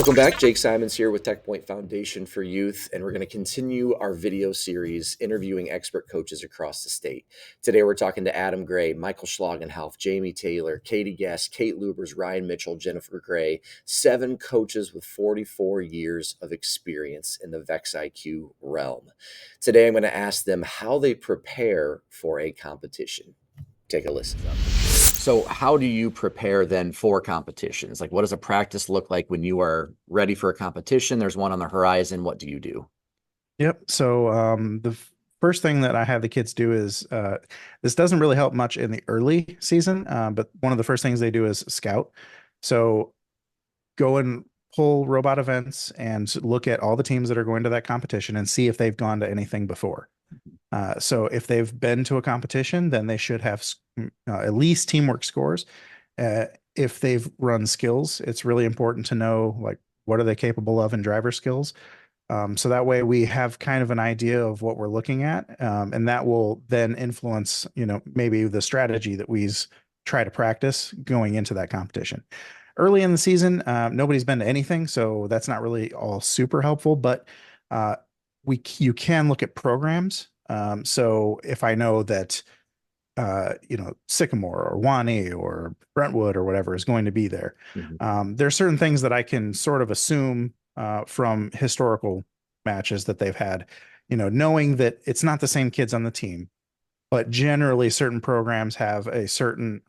Welcome back. Jake Simons here with TechPoint Foundation for Youth, and we're going to continue our video series interviewing expert coaches across the state. Today, we're talking to Adam Gray, Michael Schlagenhalf, Jamie Taylor, Katie Guest, Kate Lubers, Ryan Mitchell, Jennifer Gray, 7 coaches with 44 years of experience in the VEX IQ realm. Today, I'm going to ask them how they prepare for a competition. Take a listen. So how do you prepare then for competitions? Like, what does a practice look like when you are ready for a competition? There's one on the horizon. What do you do? Yep. So the first thing that I have the kids do is this doesn't really help much in the early season, but one of the first things they do is scout. So go and pull robot events and look at all the teams that are going to that competition and see if they've gone to anything before. So if they've been to a competition, then they should have at least teamwork scores. If they've run skills, it's really important to know like what are they capable of in driver skills. So that way we have kind of an idea of what we're looking at, and that will then influence, maybe the strategy that we try to practice going into that competition. Early in the season, nobody's been to anything, so that's not really all super helpful. But you can look at programs. So if I know that Sycamore or Wanee or Brentwood or whatever is going to be there, there are certain things that I can sort of assume from historical matches that they've had, knowing that it's not the same kids on the team, but generally certain programs have a certain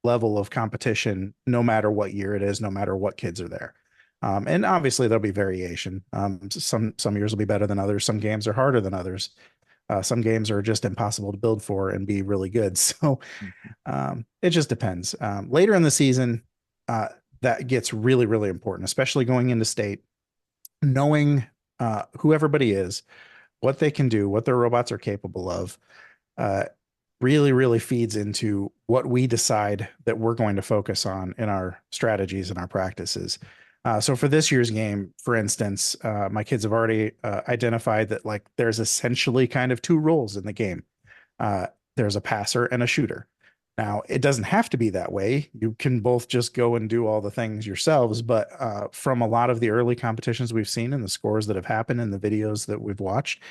level of competition, no matter what year it is, no matter what kids are there. And obviously there'll be variation. Some years will be better than others. Some games are harder than others. Some games are just impossible to build for and be really good. So it just depends. Later in the season, that gets really, really important, especially going into state, knowing who everybody is, what they can do, what their robots are capable of, really, really feeds into what we decide that we're going to focus on in our strategies and our practices. So for this year's game, for instance, my kids have already identified that like there's essentially kind of 2 roles in the game. There's a passer and a shooter. Now, it doesn't have to be that way. You can both just go and do all the things yourselves. But from a lot of the early competitions we've seen and the scores that have happened and the videos that we've watched,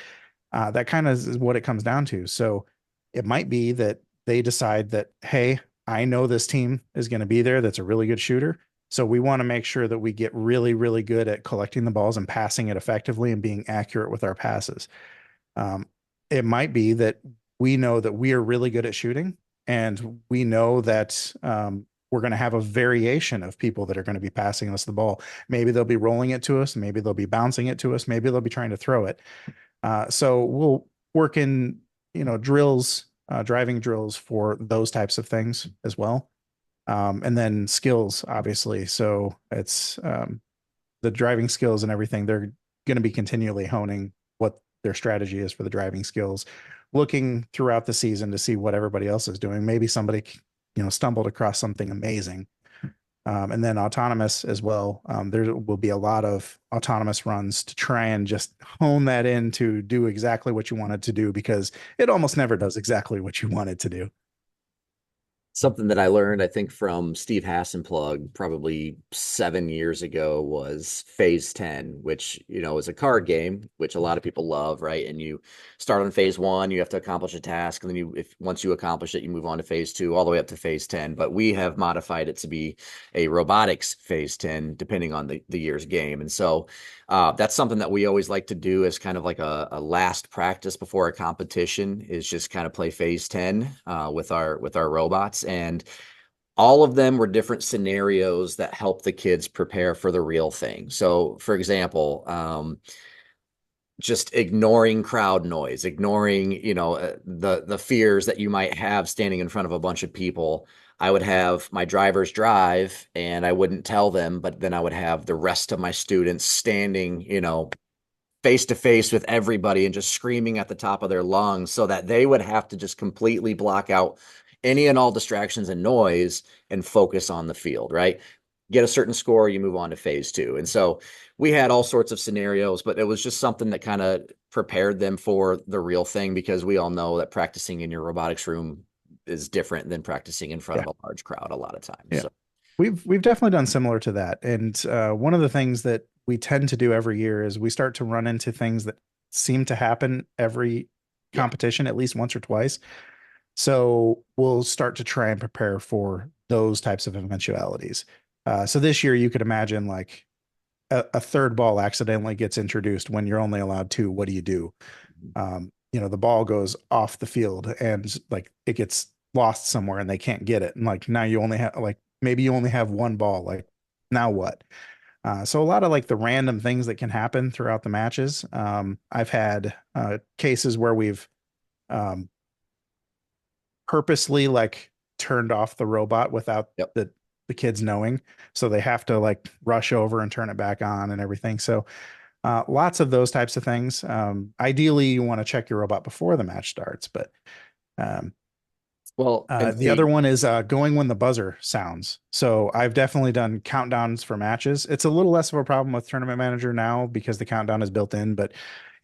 that kind of is what it comes down to. So it might be that they decide that, hey, I know this team is going to be there that's a really good shooter. So we want to make sure that we get really, really good at collecting the balls and passing it effectively and being accurate with our passes. It might be that we know that we are really good at shooting, and we know that we're going to have a variation of people that are going to be passing us the ball. Maybe they'll be rolling it to us. Maybe they'll be bouncing it to us. Maybe they'll be trying to throw it. So we'll work in, drills, driving drills for those types of things as well. And then skills, obviously. So it's the driving skills and everything. They're going to be continually honing what their strategy is for the driving skills, looking throughout the season to see what everybody else is doing. Maybe somebody, stumbled across something amazing. And then autonomous as well. There will be a lot of autonomous runs to try and just hone that in to do exactly what you want it to do, because it almost never does exactly what you want it to do. Something that I learned, I think, from Steve Hassenplug probably 7 years ago was Phase 10, which, is a card game, which a lot of people love, right? And you start on Phase 1, you have to accomplish a task, and then once you accomplish it, you move on to Phase 2, all the way up to Phase 10. But we have modified it to be a robotics Phase 10, depending on the year's game. And so that's something that we always like to do as kind of like a last practice before a competition, is just kind of play Phase 10 with our robots. And all of them were different scenarios that help the kids prepare for the real thing. So, for example, just ignoring crowd noise, ignoring, the fears that you might have standing in front of a bunch of people. I would have my drivers drive and I wouldn't tell them, but then I would have the rest of my students standing, face to face with everybody and just screaming at the top of their lungs, so that they would have to just completely block out any and all distractions and noise and focus on the field, right? Get a certain score, you move on to Phase 2. And so we had all sorts of scenarios, but it was just something that kind of prepared them for the real thing, because we all know that practicing in your robotics room is different than practicing in front Yeah. of a large crowd a lot of times. Yeah. So We've definitely done similar to that. And one of the things that we tend to do every year is we start to run into things that seem to happen every Yeah. competition at least once or twice. So we'll start to try and prepare for those types of eventualities. So this year you could imagine like a third ball accidentally gets introduced when you're only allowed two. What do you do? The ball goes off the field and like it gets lost somewhere and they can't get it. And like now you only have like maybe you only have one ball. Like now what? So a lot of like the random things that can happen throughout the matches. I've had cases where we've um, purposely like turned off the robot without Yep. the kids knowing, so they have to like rush over and turn it back on and everything. So lots of those types of things. Ideally, you want to check your robot before the match starts, but um, Well, and the other see, one is going when the buzzer sounds. So I've definitely done countdowns for matches. It's a little less of a problem with Tournament Manager now because the countdown is built in, but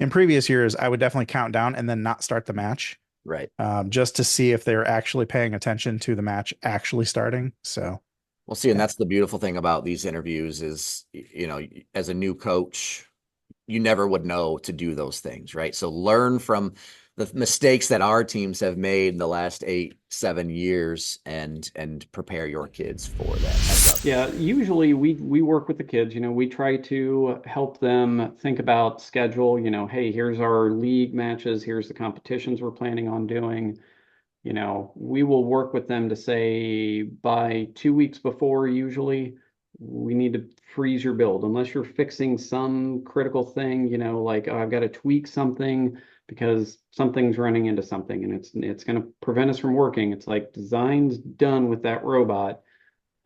in previous years, I would definitely count down and then not start the match right. just to see if they're actually paying attention to the match actually starting. So, Well, see, and yeah. that's the beautiful thing about these interviews is, as a new coach, you never would know to do those things, right? So learn from the mistakes that our teams have made in the last 8, 7 years, and prepare your kids for that as a Yeah, usually we work with the kids, we try to help them think about schedule, hey, here's our league matches, here's the competitions we're planning on doing. We will work with them to say by 2 weeks before, usually, we need to freeze your build unless you're fixing some critical thing, like oh, I've got to tweak something because something's running into something and it's going to prevent us from working. It's like design's done with that robot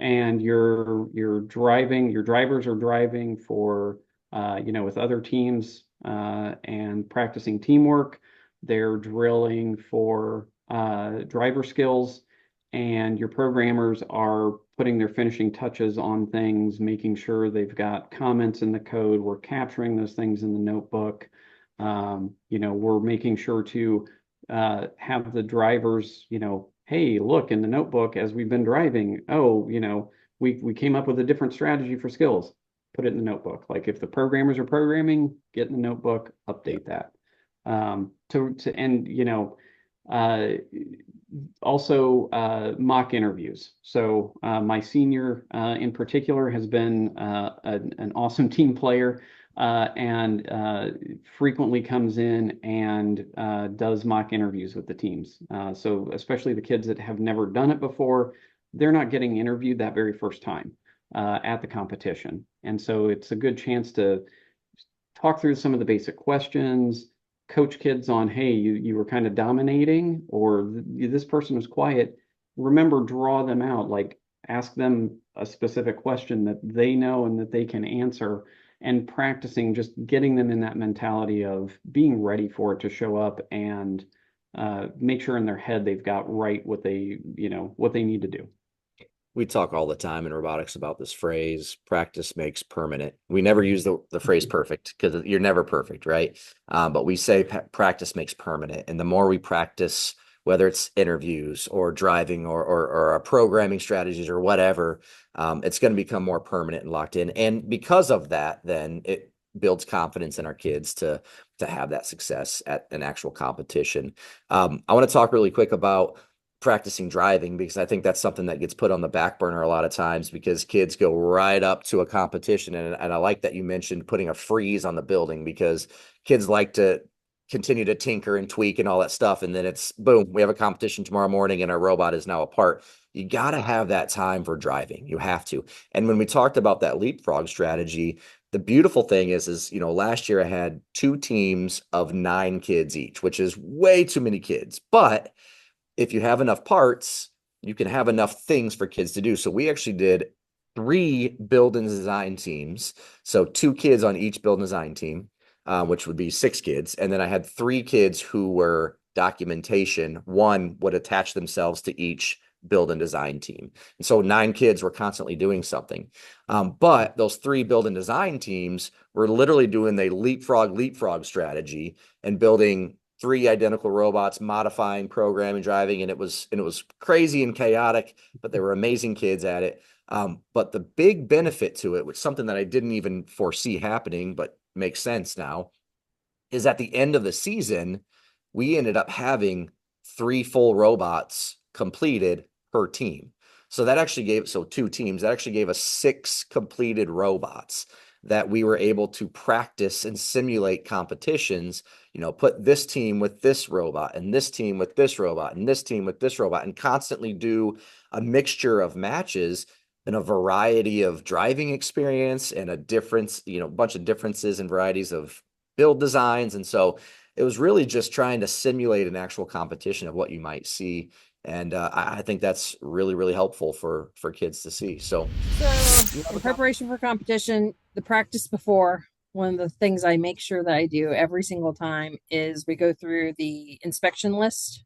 and your drivers are driving for with other teams and practicing teamwork. They're drilling for driver skills, and your programmers are putting their finishing touches on things, making sure they've got comments in the code. We're capturing those things in the notebook. We're making sure to have the drivers, hey, look in the notebook as we've been driving. Oh, we came up with a different strategy for skills. Put it in the notebook. Like if the programmers are programming, get in the notebook, Yep. update that. To and uh, also mock interviews. So my senior in particular has been an awesome team player and frequently comes in and does mock interviews with the teams. So especially the kids that have never done it before, they're not getting interviewed that very first time at the competition. And so it's a good chance to talk through some of the basic questions, coach kids on, hey, you were kind of dominating, or this person was quiet. Remember, draw them out, like ask them a specific question that they know and that they can answer, and practicing just getting them in that mentality of being ready for it to show up and make sure in their head they've got right what they need to do. We talk all the time in robotics about this phrase, practice makes permanent. We never use the phrase perfect because you're never perfect, right? But we say practice makes permanent. And the more we practice, whether it's interviews or driving or our programming strategies or whatever, it's going to become more permanent and locked in. And because of that, then it builds confidence in our kids to have that success at an actual competition. I want to talk really quick about practicing driving because I think that's something that gets put on the back burner a lot of times because kids go right up to a competition. And I like that you mentioned putting a freeze on the building because kids like to continue to tinker and tweak and all that stuff. And then it's boom, we have a competition tomorrow morning and our robot is now apart. You got to have that time for driving. You have to. And when we talked about that leapfrog strategy, the beautiful thing is, last year I had 2 teams of 9 kids each, which is way too many kids. But if you have enough parts, you can have enough things for kids to do. So we actually did 3 build and design teams. So 2 kids on each build and design team, which would be 6 kids. And then I had 3 kids who were documentation. One would attach themselves to each build and design team. And so 9 kids were constantly doing something. But those 3 build and design teams were literally doing the leapfrog strategy and building 3 identical robots, modifying, programming, driving, and it was crazy and chaotic, but they were amazing kids at it. But the big benefit to it, which is something that I didn't even foresee happening, but makes sense now, is at the end of the season, we ended up having 3 full robots completed per team. So that actually gave, so 2 teams, that actually gave us 6 completed robots that we were able to practice and simulate competitions, put this team with this robot and this team with this robot and this team with this robot and constantly do a mixture of matches and a variety of driving experience and a difference, bunch of differences and varieties of build designs. And so it was really just trying to simulate an actual competition of what you might see. And I think that's really, really helpful for kids to see. So in preparation for competition, the practice before, one of the things I make sure that I do every single time is we go through the inspection list.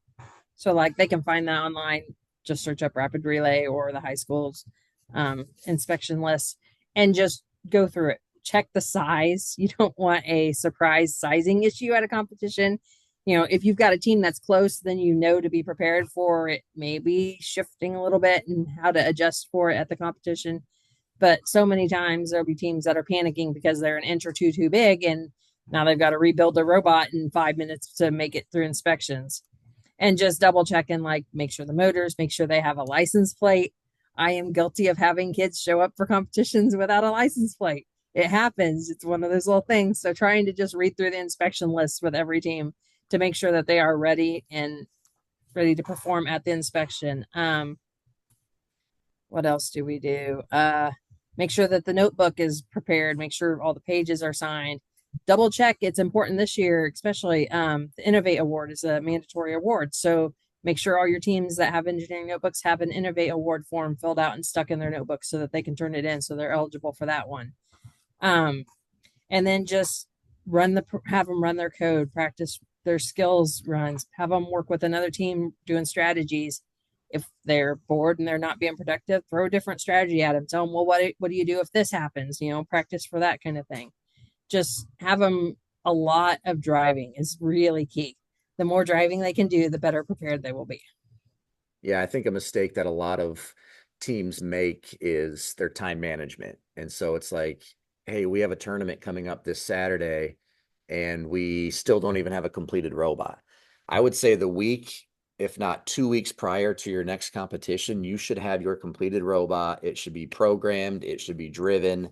So like they can find that online, just search up rapid relay or the high school's inspection list and just go through it. Check the size. You don't want a surprise sizing issue at a competition. If you've got a team that's close, then to be prepared for it, maybe shifting a little bit and how to adjust for it at the competition. But so many times there'll be teams that are panicking because they're an inch or two too big, and now they've got to rebuild the robot in 5 minutes to make it through inspections. And just double check and like make sure the motors, make sure they have a license plate. I am guilty of having kids show up for competitions without a license plate. It happens. It's one of those little things. So trying to just read through the inspection lists with every team to make sure that they are ready to perform at the inspection. What else do we do? Make sure that the notebook is prepared, make sure all the pages are signed. Double check. It's important this year, especially the Innovate Award is a mandatory award. So make sure all your teams that have engineering notebooks have an Innovate Award form filled out and stuck in their notebooks so that they can turn it in so they're eligible for that one. And then just have them run their code, practice their skills runs, have them work with another team doing strategies. If they're bored and they're not being productive, throw a different strategy at them. Tell them, well, what do you do if this happens? Practice for that kind of thing. Just have them. A lot of driving is really key. The more driving they can do, the better prepared they will be. Yeah, I think a mistake that a lot of teams make is their time management. And so it's like, hey, we have a tournament coming up this Saturday and we still don't even have a completed robot. I would say the week, if not 2 weeks prior to your next competition, you should have your completed robot. It should be programmed, it should be driven,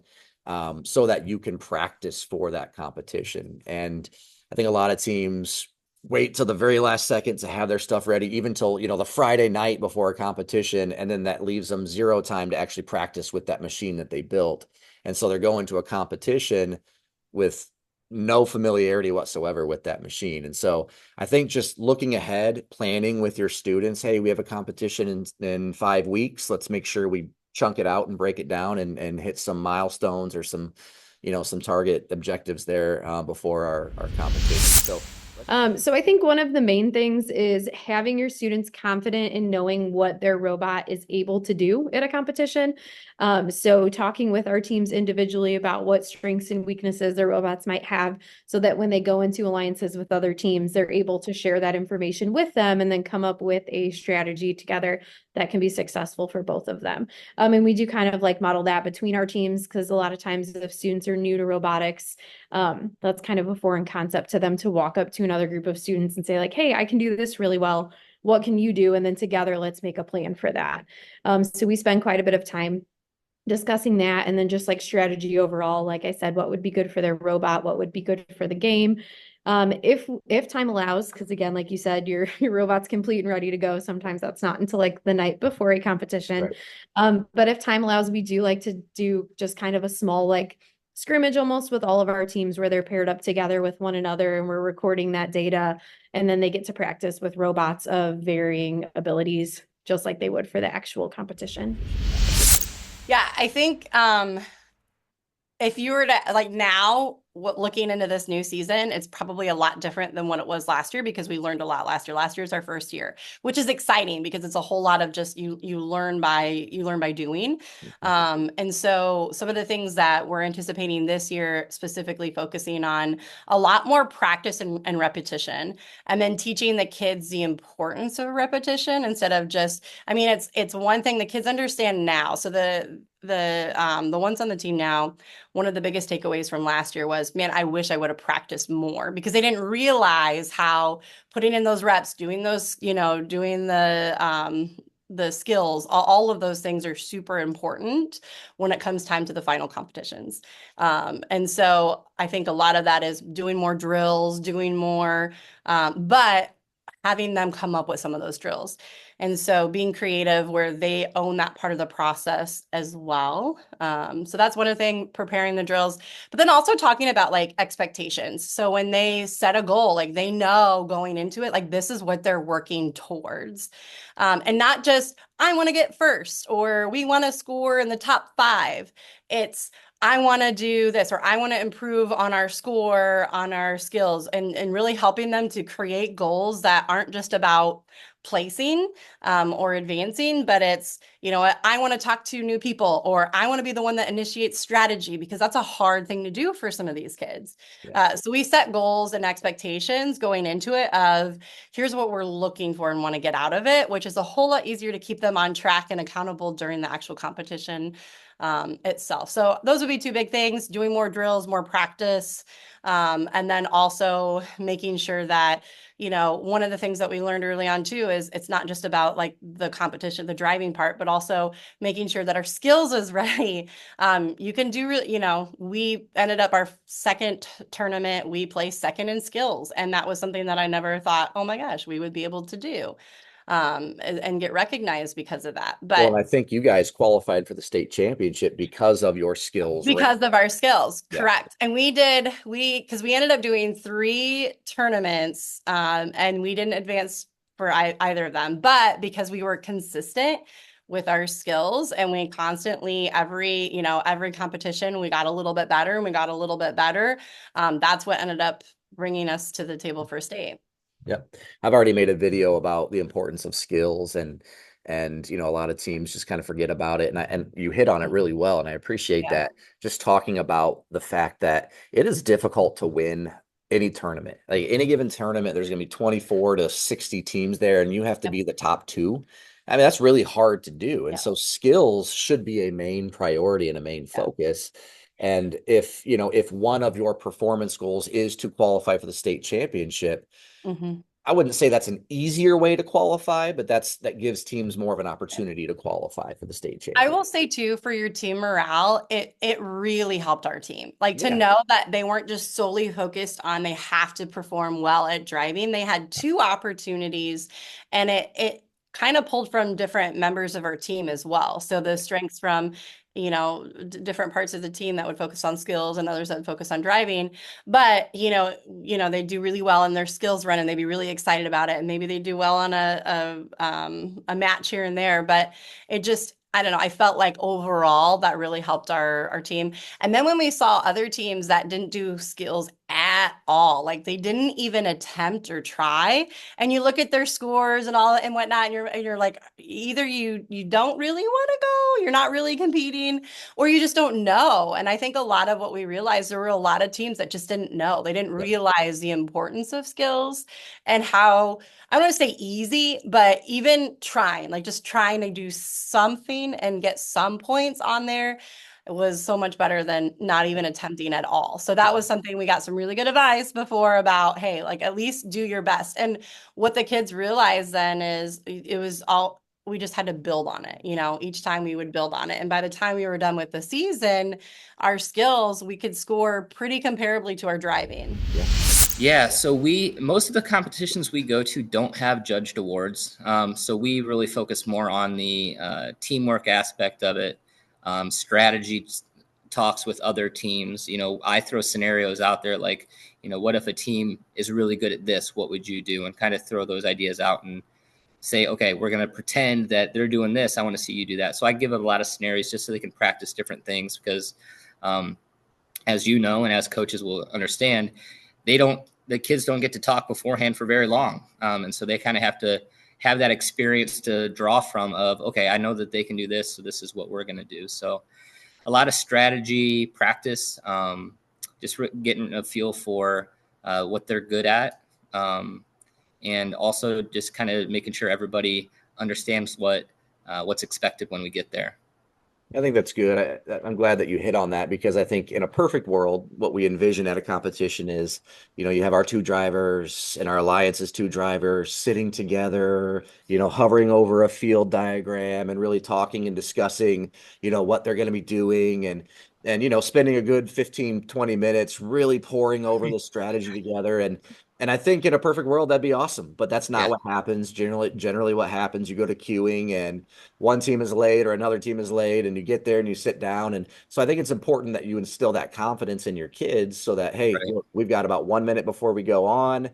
so that you can practice for that competition. And I think a lot of teams wait till the very last second to have their stuff ready, even till, the Friday night before a competition. And then that leaves them zero time to actually practice with that machine that they built. And so they're going to a competition with no familiarity whatsoever with that machine. And so I think just looking ahead, planning with your students, hey, we have a competition in 5 weeks. Let's make sure we chunk it out and break it down and hit some milestones or some target objectives there before our competition. So I think one of the main things is having your students confident in knowing what their robot is able to do at a competition. So talking with our teams individually about what strengths and weaknesses their robots might have so that when they go into alliances with other teams, they're able to share that information with them and then come up with a strategy together that can be successful for both of them. And we do kind of like model that between our teams because a lot of times if students are new to robotics, that's kind of a foreign concept to them to walk up to another group of students and say like, hey, I can do this really well. What can you do? And then together, let's make a plan for that. So we spend quite a bit of time discussing that and then just like strategy overall, like I said, what would be good for their robot, what would be good for the game. If time allows, because again, like you said, your robot's complete and ready to go. Sometimes that's not until like the night before a competition. Right. But if time allows, we do like to do just kind of a small like scrimmage almost with all of our teams where they're paired up together with one another and we're recording that data and then they get to practice with robots of varying abilities just like they would for the actual competition. Yeah, I think if you were to like now looking into this new season, it's probably a lot different than what it was last year because we learned a lot last year. Last year is our first year, which is exciting because it's a whole lot of just you learn by doing. And so some of the things that we're anticipating this year, specifically focusing on a lot more practice and repetition, and then teaching the kids the importance of repetition instead of just, I mean, it's one thing the kids understand now. So the ones on the team now, one of the biggest takeaways from last year was, man, I wish I would have practiced more, because they didn't realize how putting in those reps, doing those, doing the skills, all of those things are super important when it comes time to the final competitions. And so I think a lot of that is doing more drills, doing more, but having them come up with some of those drills. And so being creative where they own that part of the process as well. So that's one of the things, preparing the drills, but then also talking about like expectations. So when they set a goal, like they know going into it, like this is what they're working towards. And not just, I want to get first, or we want to score in the top 5. It's, I want to do this, or I want to improve on our score, on our skills, and really helping them to create goals that aren't just about placing or advancing, but it's, I want to talk to new people, or I want to be the one that initiates strategy, because that's a hard thing to do for some of these kids. Yeah. So we set goals and expectations going into it of, here's what we're looking for and want to get out of it, which is a whole lot easier to keep them on track and accountable during the actual competition itself. So those would be 2 big things: doing more drills, more practice, and then also making sure that, one of the things that we learned early on too is it's not just about like the competition, the driving part, but also making sure that our skills is ready. You can do, we ended up our second tournament, we placed second in skills. And that was something that I never thought, oh my gosh, we would be able to do. And get recognized because of that. Well, and But I think you guys qualified for the state championship because of your skills, right? because of our skills, Yeah. correct. And because we ended up doing 3 tournaments, and we didn't advance for either of them, but because we were consistent with our skills, and we constantly, every competition, we got a little bit better and we got a little bit better. That's what ended up bringing us to the table for state. Yep. I've already made a video about the importance of skills, and a lot of teams just kind of forget about it, and you hit on it really well, and I appreciate Yeah. that. Just talking about the fact that it is difficult to win any tournament. Like any given tournament, there's going to be 24 to 60 teams there, and you have to Yep. be the top 2. I mean, that's really hard to do. And Yep. so skills should be a main priority and a main focus. And if one of your performance goals is to qualify for the state championship, Mm-hmm. I wouldn't say that's an easier way to qualify, but that gives teams more of an opportunity to qualify for the state I championship. will say too, for your team morale, it really helped our team. Like to Yeah. know that they weren't just solely focused on they have to perform well at driving. They had 2 opportunities, and it kind of pulled from different members of our team as well. So the strengths from, different parts of the team that would focus on skills and others that would focus on driving. But, they do really well in their skills run and they'd be really excited about it. And maybe they do well on a match here and there, but it just, I don't know, I felt like overall that really helped our team. And then when we saw other teams that didn't do skills at all, like they didn't even attempt or try, and you look at their scores and all and whatnot, and you're like, either you don't really want to go, you're not really competing, or you just don't know. And I think a lot of what we realized, there were a lot of teams that just didn't know. They didn't realize the importance of skills and how, I don't want to say easy, but even trying, like just trying to do something and get some points on there, it was so much better than not even attempting at all. So that was something we got some really good advice before about, hey, like at least do your best. And what the kids realized then is it was all, we just had to build on it. Each time we would build on it. And by the time we were done with the season, our skills, we could score pretty comparably to our driving. Yeah, so most of the competitions we go to don't have judged awards. So we really focus more on the teamwork aspect of it, strategy talks with other teams. I throw scenarios out there like, what if a team is really good at this? What would you do? And kind of throw those ideas out and say, okay, we're going to pretend that they're doing this. I want to see you do that. So I give a lot of scenarios just so they can practice different things, because as you know, and as coaches will understand, the kids don't get to talk beforehand for very long. And so they kind of have to have that experience to draw from of, okay, I know that they can do this, so this is what we're going to do. So a lot of strategy practice, just getting a feel for what they're good at. And also just kind of making sure everybody understands what's expected when we get there. I think that's good. I'm glad that you hit on that, because I think in a perfect world, what we envision at a competition is, you have our two drivers and our alliance's two drivers sitting together, hovering over a field diagram and really talking and discussing, what they're going to be doing, and spending a good 15, 20 minutes really pouring over the strategy together. And I think in a perfect world, that'd be awesome, but that's not what happens. Generally what happens, you go to queuing and one team is late or another team is late, and you get there and you sit down. And so I think it's important that you instill that confidence in your kids so that, hey, Right. look, we've got about 1 minute before we go on.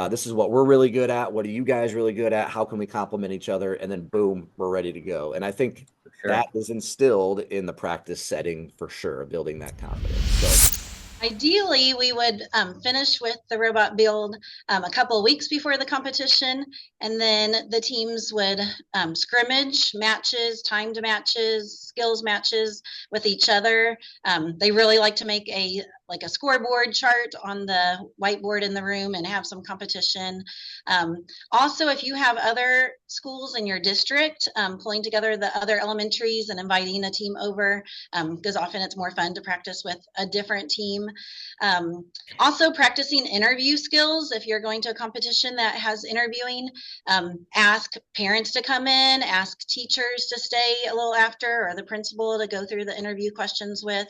This is what we're really good at. What are you guys really good at? How can we complement each other? And then boom, we're ready to go. And I think that is instilled in the practice setting for sure, building that confidence. So ideally, we would finish with the robot build a couple of weeks before the competition, and then the teams would scrimmage matches, timed matches, skills matches with each other. They really like to make a scoreboard chart on the whiteboard in the room and have some competition. Also, if you have other schools in your district, pulling together the other elementaries and inviting a team over, because often it's more fun to practice with a different team. Also practicing interview skills. If you're going to a competition that has interviewing, ask parents to come in, ask teachers to stay a little after, or the principal to go through the interview questions with.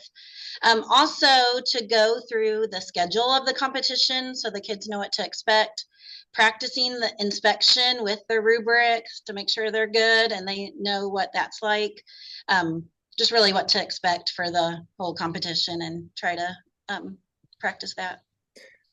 Also to go through the schedule of the competition so the kids know what to expect. Practicing the inspection with their rubrics to make sure they're good and they know what that's like. Just really what to expect for the whole competition, and try to practice that.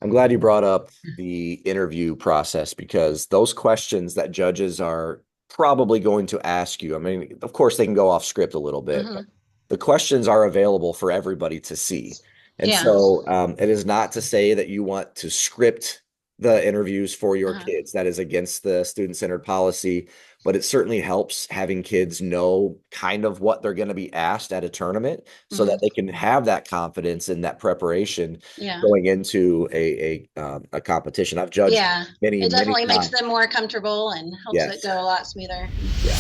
I'm glad you brought up the interview process, because those questions that judges are probably going to ask you, I mean, of course they can go off script a little bit, but the questions are available for everybody to see. And so it is not to say that you want to script the interviews for your kids. That is against the student-centered policy, but it certainly helps having kids know kind of what they're going to be asked at a tournament so that they can have that confidence and that preparation going into a competition. I've judged many it definitely times. makes them more comfortable and helps it go a lot smoother. Yeah.